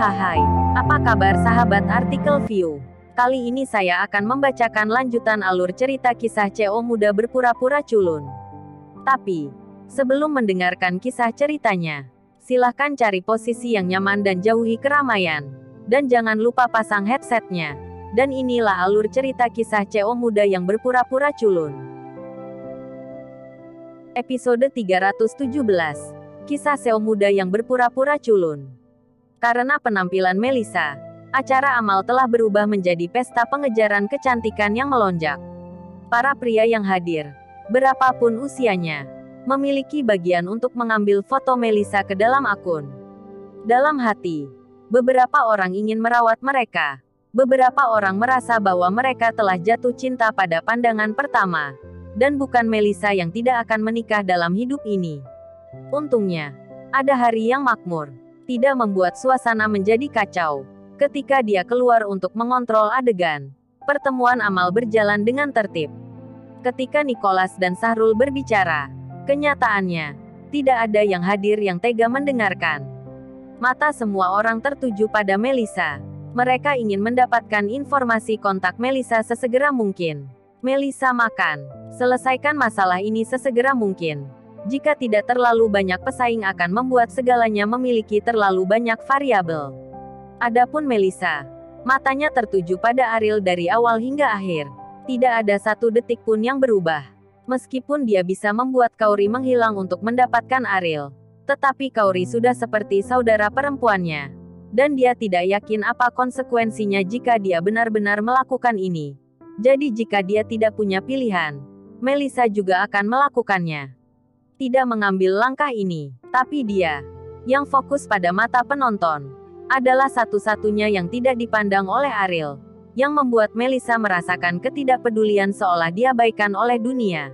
Hai, apa kabar sahabat artikel View? Kali ini saya akan membacakan lanjutan alur cerita kisah CO muda berpura-pura culun. Tapi, sebelum mendengarkan kisah ceritanya, silahkan cari posisi yang nyaman dan jauhi keramaian. Dan jangan lupa pasang headsetnya. Dan inilah alur cerita kisah CO muda yang berpura-pura culun. Episode 317. Kisah CO muda yang berpura-pura culun. Karena penampilan Melissa, acara amal telah berubah menjadi pesta pengejaran kecantikan yang melonjak. Para pria yang hadir, berapapun usianya, memiliki bagian untuk mengambil foto Melissa ke dalam akun. Dalam hati, beberapa orang ingin merawat mereka. Beberapa orang merasa bahwa mereka telah jatuh cinta pada pandangan pertama, dan bukan Melissa yang tidak akan menikah dalam hidup ini. Untungnya, ada hari yang makmur, tidak membuat suasana menjadi kacau. Ketika dia keluar untuk mengontrol adegan, pertemuan amal berjalan dengan tertib. Ketika Nicholas dan Sahrul berbicara, kenyataannya, tidak ada yang hadir yang tega mendengarkan. Mata semua orang tertuju pada Melissa. Mereka ingin mendapatkan informasi kontak Melissa sesegera mungkin. Melissa makan. Selesaikan masalah ini sesegera mungkin. Jika tidak terlalu banyak pesaing akan membuat segalanya memiliki terlalu banyak variabel. Adapun Melissa, matanya tertuju pada Ariel dari awal hingga akhir. Tidak ada satu detik pun yang berubah. Meskipun dia bisa membuat Kauri menghilang untuk mendapatkan Ariel, tetapi Kauri sudah seperti saudara perempuannya. Dan dia tidak yakin apa konsekuensinya jika dia benar-benar melakukan ini. Jadi jika dia tidak punya pilihan, Melissa juga akan melakukannya. Tidak mengambil langkah ini, tapi dia, yang fokus pada mata penonton, adalah satu-satunya yang tidak dipandang oleh Ariel, yang membuat Melissa merasakan ketidakpedulian seolah diabaikan oleh dunia.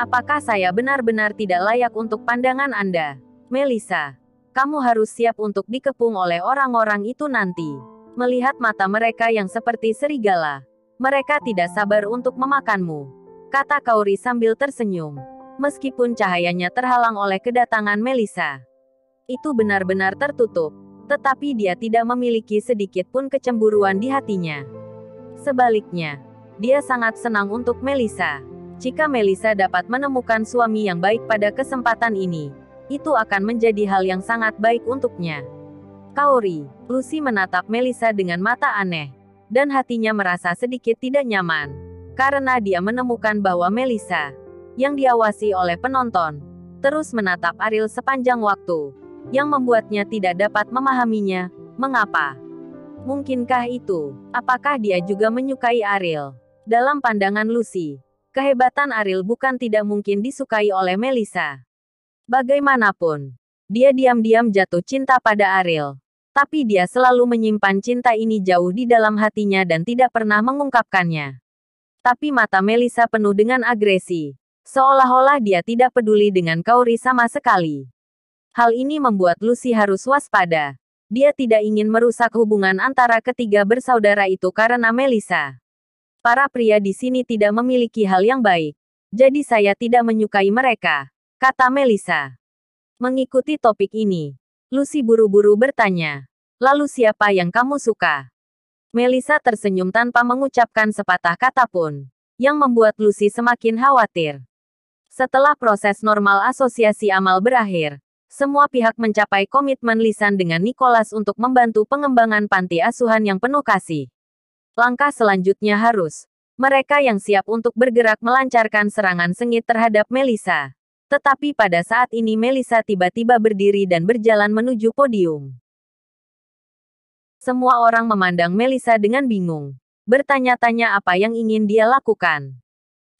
Apakah saya benar-benar tidak layak untuk pandangan Anda? Melissa, kamu harus siap untuk dikepung oleh orang-orang itu nanti. Melihat mata mereka yang seperti serigala, mereka tidak sabar untuk memakanmu, kata Kauri sambil tersenyum. Meskipun cahayanya terhalang oleh kedatangan Melissa, itu benar-benar tertutup, tetapi dia tidak memiliki sedikit pun kecemburuan di hatinya. Sebaliknya, dia sangat senang untuk Melissa. Jika Melissa dapat menemukan suami yang baik pada kesempatan ini, itu akan menjadi hal yang sangat baik untuknya. Kaori, Lucy menatap Melissa dengan mata aneh, dan hatinya merasa sedikit tidak nyaman, karena dia menemukan bahwa Melissa, yang diawasi oleh penonton, terus menatap Ariel sepanjang waktu, yang membuatnya tidak dapat memahaminya. Mengapa? Mungkinkah itu? Apakah dia juga menyukai Ariel? Dalam pandangan Lucy, kehebatan Ariel bukan tidak mungkin disukai oleh Melissa. Bagaimanapun, dia diam-diam jatuh cinta pada Ariel, tapi dia selalu menyimpan cinta ini jauh di dalam hatinya dan tidak pernah mengungkapkannya. Tapi mata Melissa penuh dengan agresi. Seolah-olah dia tidak peduli dengan Kauri sama sekali. Hal ini membuat Lucy harus waspada. Dia tidak ingin merusak hubungan antara ketiga bersaudara itu karena Melissa. Para pria di sini tidak memiliki hal yang baik. Jadi saya tidak menyukai mereka, kata Melissa. Mengikuti topik ini, Lucy buru-buru bertanya, lalu siapa yang kamu suka? Melissa tersenyum tanpa mengucapkan sepatah kata pun, yang membuat Lucy semakin khawatir. Setelah proses normal asosiasi amal berakhir, semua pihak mencapai komitmen lisan dengan Nicholas untuk membantu pengembangan panti asuhan yang penuh kasih. Langkah selanjutnya harus, mereka yang siap untuk bergerak melancarkan serangan sengit terhadap Melissa. Tetapi pada saat ini Melissa tiba-tiba berdiri dan berjalan menuju podium. Semua orang memandang Melissa dengan bingung, bertanya-tanya apa yang ingin dia lakukan.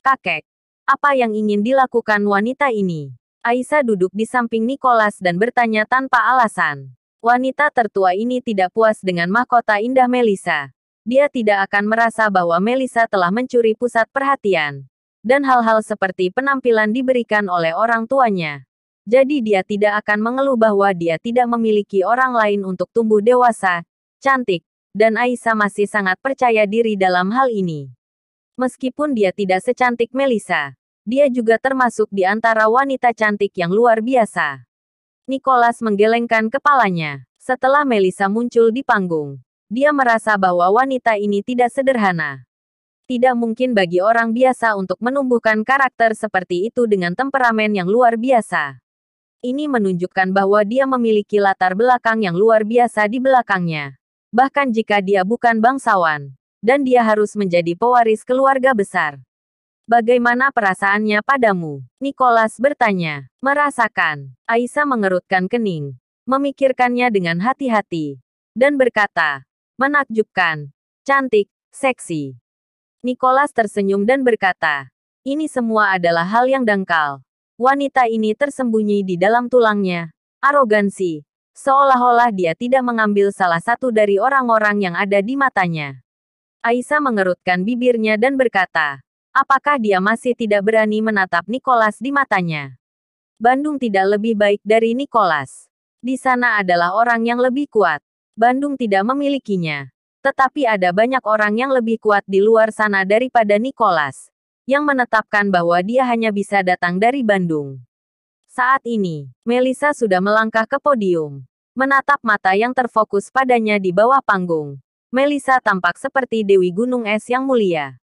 Kakek. Apa yang ingin dilakukan wanita ini? Aisyah duduk di samping Nicholas dan bertanya tanpa alasan. Wanita tertua ini tidak puas dengan mahkota indah Melissa. Dia tidak akan merasa bahwa Melissa telah mencuri pusat perhatian. Dan hal-hal seperti penampilan diberikan oleh orang tuanya. Jadi dia tidak akan mengeluh bahwa dia tidak memiliki orang lain untuk tumbuh dewasa, cantik, dan Aisyah masih sangat percaya diri dalam hal ini. Meskipun dia tidak secantik Melissa, dia juga termasuk di antara wanita cantik yang luar biasa. Nicholas menggelengkan kepalanya. Setelah Melissa muncul di panggung, dia merasa bahwa wanita ini tidak sederhana. Tidak mungkin bagi orang biasa untuk menumbuhkan karakter seperti itu dengan temperamen yang luar biasa. Ini menunjukkan bahwa dia memiliki latar belakang yang luar biasa di belakangnya. Bahkan jika dia bukan bangsawan, dan dia harus menjadi pewaris keluarga besar. Bagaimana perasaannya padamu? Nicholas bertanya. Merasakan. Aisyah mengerutkan kening, memikirkannya dengan hati-hati, dan berkata, menakjubkan, cantik, seksi. Nicholas tersenyum dan berkata, ini semua adalah hal yang dangkal. Wanita ini tersembunyi di dalam tulangnya. Arogansi. Seolah-olah dia tidak mengambil salah satu dari orang-orang yang ada di matanya. Aisyah mengerutkan bibirnya dan berkata, apakah dia masih tidak berani menatap Nicholas di matanya? Bandung tidak lebih baik dari Nicholas. Di sana adalah orang yang lebih kuat. Bandung tidak memilikinya. Tetapi ada banyak orang yang lebih kuat di luar sana daripada Nicholas, yang menetapkan bahwa dia hanya bisa datang dari Bandung. Saat ini, Melissa sudah melangkah ke podium, menatap mata yang terfokus padanya di bawah panggung. Melissa tampak seperti Dewi Gunung Es yang mulia.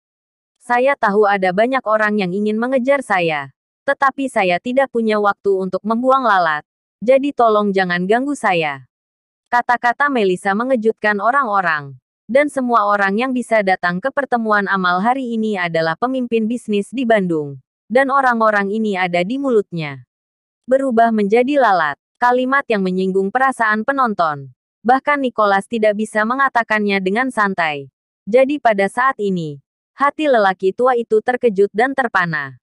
Saya tahu ada banyak orang yang ingin mengejar saya. Tetapi saya tidak punya waktu untuk membuang lalat. Jadi tolong jangan ganggu saya. Kata-kata Melissa mengejutkan orang-orang. Dan semua orang yang bisa datang ke pertemuan amal hari ini adalah pemimpin bisnis di Bandung. Dan orang-orang ini ada di mulutnya. Berubah menjadi lalat. Kalimat yang menyinggung perasaan penonton. Bahkan Nicholas tidak bisa mengatakannya dengan santai. Jadi pada saat ini, hati lelaki tua itu terkejut dan terpana.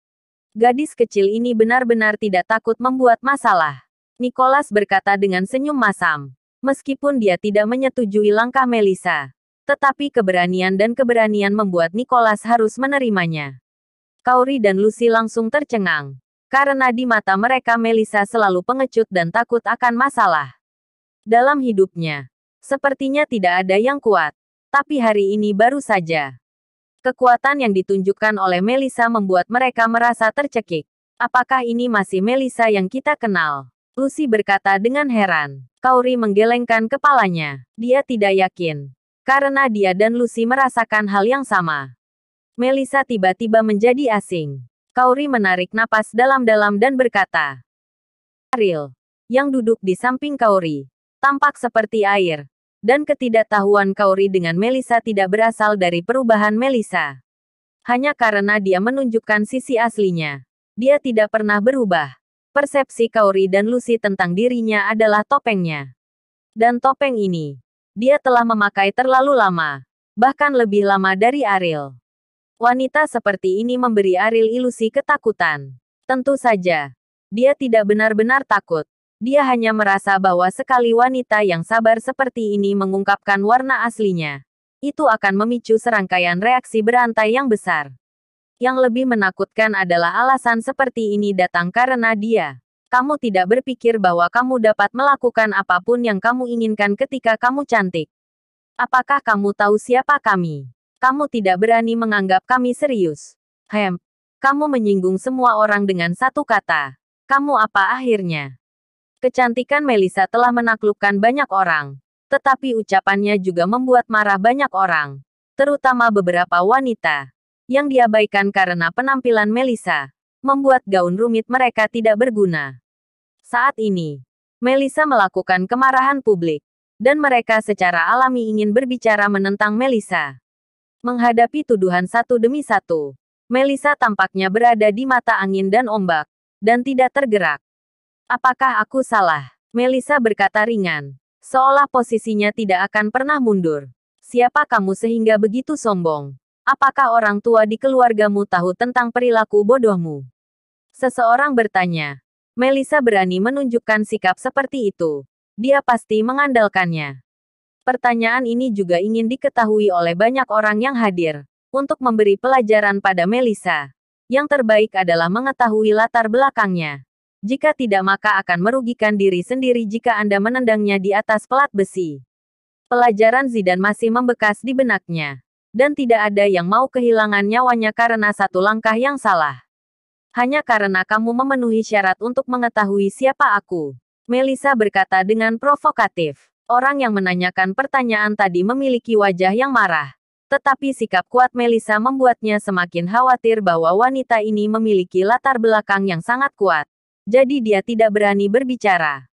Gadis kecil ini benar-benar tidak takut membuat masalah. Nicholas berkata dengan senyum masam. Meskipun dia tidak menyetujui langkah Melissa. Tetapi keberanian dan keberanian membuat Nicholas harus menerimanya. Kauri dan Lucy langsung tercengang. Karena di mata mereka Melissa selalu pengecut dan takut akan masalah. Dalam hidupnya, sepertinya tidak ada yang kuat. Tapi hari ini baru saja. Kekuatan yang ditunjukkan oleh Melissa membuat mereka merasa tercekik. Apakah ini masih Melissa yang kita kenal? Lucy berkata dengan heran. Kauri menggelengkan kepalanya. Dia tidak yakin. Karena dia dan Lucy merasakan hal yang sama. Melissa tiba-tiba menjadi asing. Kauri menarik napas dalam-dalam dan berkata. Ariel, yang duduk di samping Kauri, tampak seperti air. Dan ketidaktahuan Kauri dengan Melissa tidak berasal dari perubahan Melissa. Hanya karena dia menunjukkan sisi aslinya. Dia tidak pernah berubah. Persepsi Kauri dan Lucy tentang dirinya adalah topengnya. Dan topeng ini, dia telah memakai terlalu lama. Bahkan lebih lama dari Ariel. Wanita seperti ini memberi Ariel ilusi ketakutan. Tentu saja, dia tidak benar-benar takut. Dia hanya merasa bahwa sekali wanita yang sabar seperti ini mengungkapkan warna aslinya, itu akan memicu serangkaian reaksi berantai yang besar. Yang lebih menakutkan adalah alasan seperti ini datang karena dia. Kamu tidak berpikir bahwa kamu dapat melakukan apapun yang kamu inginkan ketika kamu cantik. Apakah kamu tahu siapa kami? Kamu tidak berani menganggap kami serius. Kamu menyinggung semua orang dengan satu kata. Kamu apa akhirnya? Kecantikan Melissa telah menaklukkan banyak orang. Tetapi ucapannya juga membuat marah banyak orang. Terutama beberapa wanita. Yang diabaikan karena penampilan Melissa. Membuat gaun rumit mereka tidak berguna. Saat ini, Melissa melakukan kemarahan publik. Dan mereka secara alami ingin berbicara menentang Melissa. Menghadapi tuduhan satu demi satu. Melissa tampaknya berada di mata angin dan ombak. Dan tidak tergerak. Apakah aku salah? Melissa berkata ringan. Seolah posisinya tidak akan pernah mundur. Siapa kamu sehingga begitu sombong? Apakah orang tua di keluargamu tahu tentang perilaku bodohmu? Seseorang bertanya. Melissa berani menunjukkan sikap seperti itu. Dia pasti mengandalkannya. Pertanyaan ini juga ingin diketahui oleh banyak orang yang hadir. Untuk memberi pelajaran pada Melissa. Yang terbaik adalah mengetahui latar belakangnya. Jika tidak maka akan merugikan diri sendiri jika Anda menendangnya di atas pelat besi. Pelajaran Zidane masih membekas di benaknya. Dan tidak ada yang mau kehilangan nyawanya karena satu langkah yang salah. Hanya karena kamu memenuhi syarat untuk mengetahui siapa aku. Melissa berkata dengan provokatif. Orang yang menanyakan pertanyaan tadi memiliki wajah yang marah. Tetapi sikap kuat Melissa membuatnya semakin khawatir bahwa wanita ini memiliki latar belakang yang sangat kuat. Jadi dia tidak berani berbicara.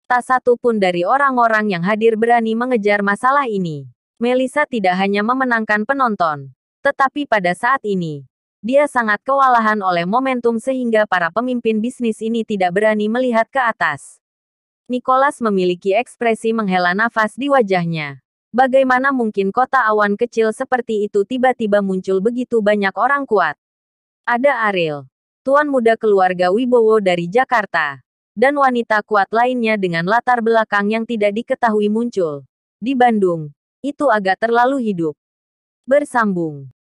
Tak satu pun dari orang-orang yang hadir berani mengejar masalah ini. Melissa tidak hanya memenangkan penonton. Tetapi pada saat ini, dia sangat kewalahan oleh momentum sehingga para pemimpin bisnis ini tidak berani melihat ke atas. Nicholas memiliki ekspresi menghela nafas di wajahnya. Bagaimana mungkin kota awan kecil seperti itu tiba-tiba muncul begitu banyak orang kuat? Ada Ariel, tuan muda keluarga Wibowo dari Jakarta, dan wanita kuat lainnya dengan latar belakang yang tidak diketahui muncul. Di Bandung, itu agak terlalu hidup. Bersambung.